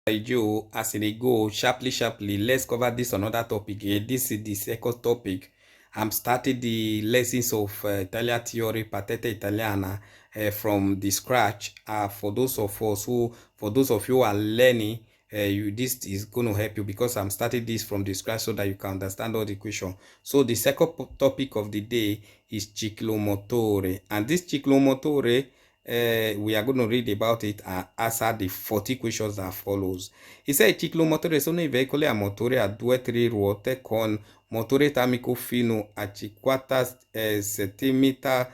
Joe, as in go sharply, let's cover this another topic here. This is the second topic. I'm starting the lessons of Italian theory, Patente Italiana, from the scratch. For those of you who are learning, this is going to help you because I'm starting this from the scratch so that you can understand all the question. So the second topic of the day is ciclomotore, and this ciclomotore, we are going to read about it and answer the 40 questions that follows. Il ciclomotore sono i veicoli a motore a 2-3 ruote con motore termico fino a 50 cm3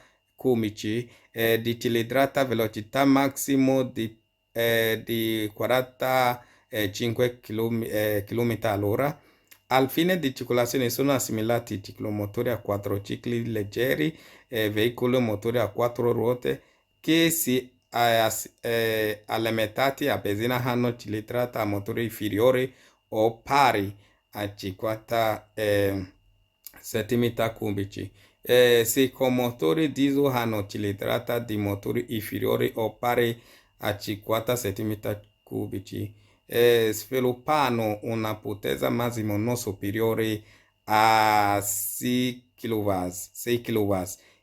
di cilindrata, velocità massimo di 45 km all'ora. Al fine di circolazione sono assimilati ciclomotori a 4 cicli leggeri, veicoli motori a 4 ruote che si alimentati a benzina hanno cilindrata a motori inferiori o pari a 50 cm3. Se con motori diesel hanno cilindrata di motori inferiori o pari a 50 cm3. Sviluppano una potenza massima non superiore a 6 kW.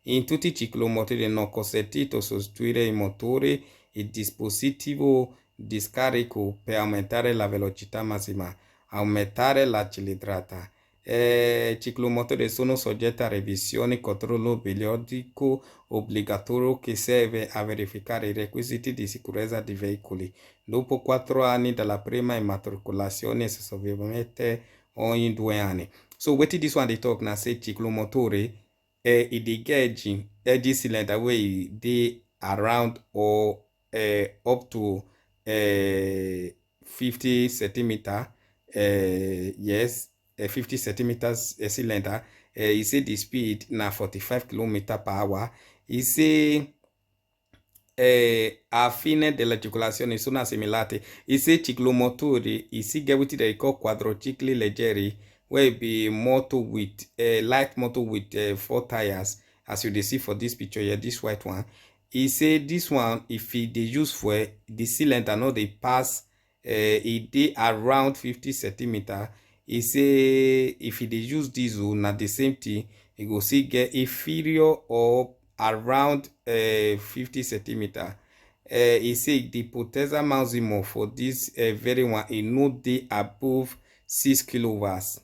In tutti i ciclomotori non consentito sostituire i motori e dispositivo di scarico per aumentare la velocità massima, aumentare la cilindrata. Ciclomotori sono soggetti a revisione, controllo periodico obbligatorio che serve a verificare i requisiti di sicurezza dei veicoli. Dopo 4 anni dalla prima immatricolazione, successivamente ogni 2 anni. So wetin this one dey talk na say ciclomotori e dey get engine cylinder wey dey around or up to 50 centimeter, yes, 50 centimeters cylinder. E say the speed na 45 km/h. E say a fine della circolazione sono assimilati. E say ciclomotori, e si get wetin dem call quadrocicli leggeri, wey be motor with light motor with 4 tires, as you dey see for this picture here, this white one. E say this one, if e dey use fuel, the cylinder no dey pass, e dey around 50 centimeter. E say if e dey use diesel, na the same thing, e go still get inferior or around 50 centimeter. E say the potenza maximum for this very one, e no dey above 6 kW.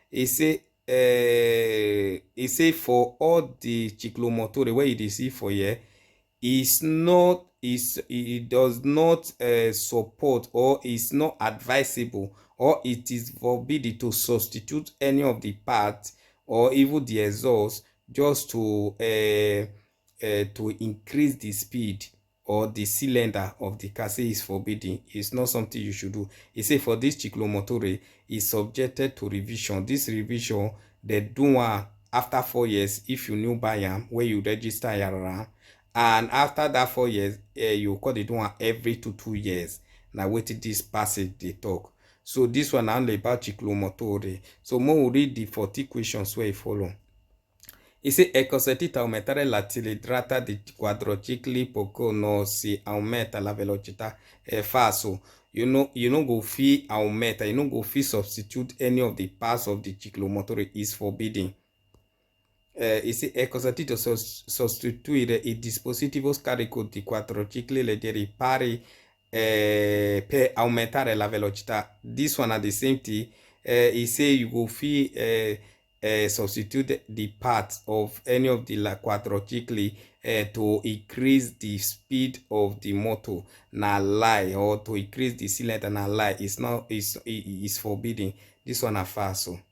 E say for all the ciclomotori wey you dey see for here, it does not support, or is not advisable, or it is forbidden to substitute any of the parts or even the exhaust just to increase the speed or the cylinder of the car. Say is forbidden. It's not something you should do. He say for this ciclomotori is subjected to revision. This revision, they do one after 4 years if you new buy am, where you register your, and after that 4 years, you call it one every 2 years. Now wetin this passage they talk. So this one only about ciclomotori. So more read the 40 questions where you follow. E se è consentito aumentare la cilindrata di quadrocicli poco non si aumenta la velocità. È falso. You know go fit aumenta, you know go fit substitute any of the parts of the ciclomotori, is forbidden. E se è consentito sostituire il dispositivo scarico di quadrocicli leggeri pari per aumentare la velocità. This one are the same thing. He say you go fit substitute the parts of any of the quadrocicli to increase the speed of the motor. Na lie. Or to increase the cylinder. Na lie. It's forbidden. This one are falso.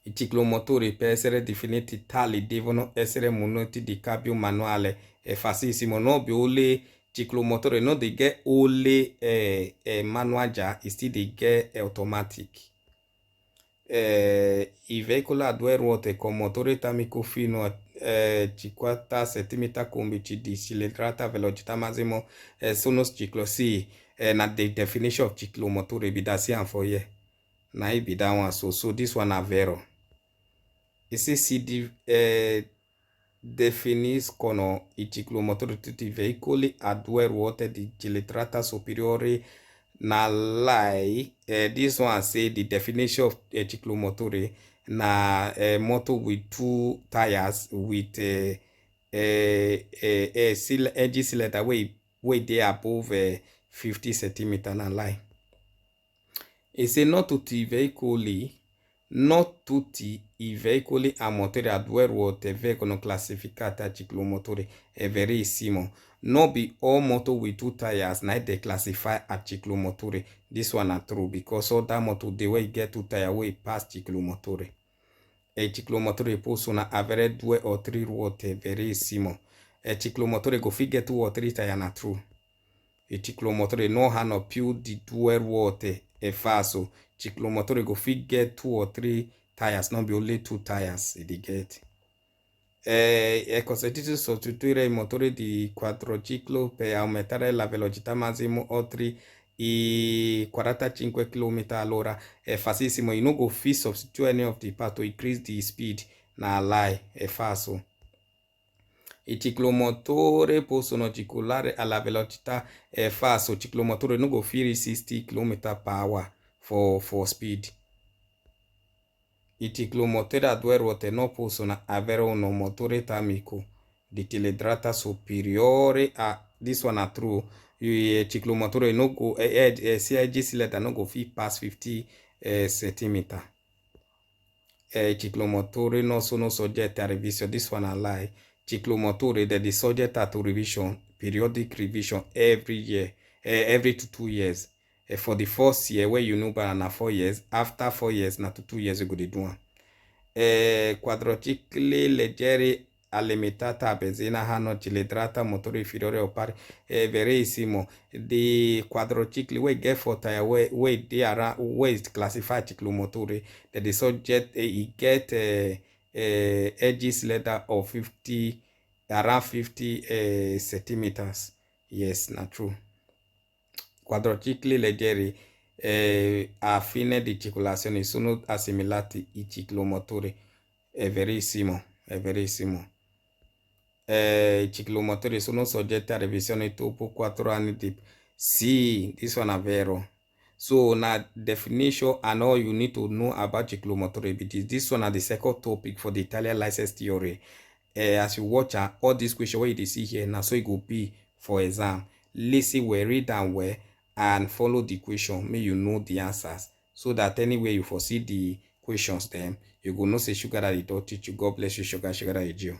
I ciclomotori, per essere definiti tali, devono essere muniti di cambio manuale. È facilissimo. No be only ciclomotori, no dey get only manual già, still dey get automatic. I veicoli a 2 ruote con motore termico fino a 50 cm3 di cilindrata, velocità massimo sono ciclo. Sì, na the definition of ciclomotore be that see am for here. Na it be that one. So this one are vero. You see the definiscono i ciclomotori tutti i veicoli a due ruote di cilindrata superiore nell'AI. This one say the definition of a ciclomotori na a motor with two tires with a edge cylinder wey dey above 50 cm na lie. E say non tutti i veicoli a motore a due ruote vengono classificati a ciclomotori. È verissimo. No be all motor with two tires na dey classify as ciclomotori. This one na true because other motor dey wey get two tires wey pass ciclomotori. E ciclomotori possono avere due o tre ruote, verissimo. E ciclomotori go fit get 2 or 3 tires, na true. I ciclomotori non hanno più di 2 ruote, è falso. Ciclomotori go fit get 2 or 3 tires, not be only 2 tires, they get. È consentito sostituire i motori di quadriciclo per aumentare la velocità massima oltre i 45 km/h. È facilissimo. You no go fit substitute any of the part to increase the speed. Na lie, è falso. I ciclomotori possono circolare alla velocità, è falso. Ciclomotori no go fit 60 km/h for speed. I ciclomotori a due ruote non possono avere un motore termico di cilindrata superiore a this one are true. I ciclomotori no go sia edge cylinder no go fit pass 50 cm. I ciclomotori non sono soggetti a revision. This one are lie. Ciclomotori they are subject to revision, periodic revision every year, every 2 years. For the first year where you know by na 4 years, after 4 years na 2 years you go dey do one. Quadricicli leggeri alimentati a benzina hanno cilindrata motore inferiore o pari. Verissimo. The quadricicli wey get 4 tires wey dey around wey is classified ciclomotori, that the subject e get edge cylinder of around 50 centimeters. Yes, na true. Quadricicli leggeri a fine di circolazione sono assimilati ai ciclomotori. È verissimo, è verissimo. I ciclomotori sono soggetti a revisione dopo 4 anni di... Sì, this one è vero. So, na definition and all you need to know about ciclomotori, because this one is the second topic for the Italian license theory. As you watch all these questions wey you see here, na so it go be for exam. Listen well, read am well, and follow the question. May you know the answers, so that anywhere you foresee the questions, them you go know say Sugar Daddy don teach you. God bless you, Sugar Daddy Gio.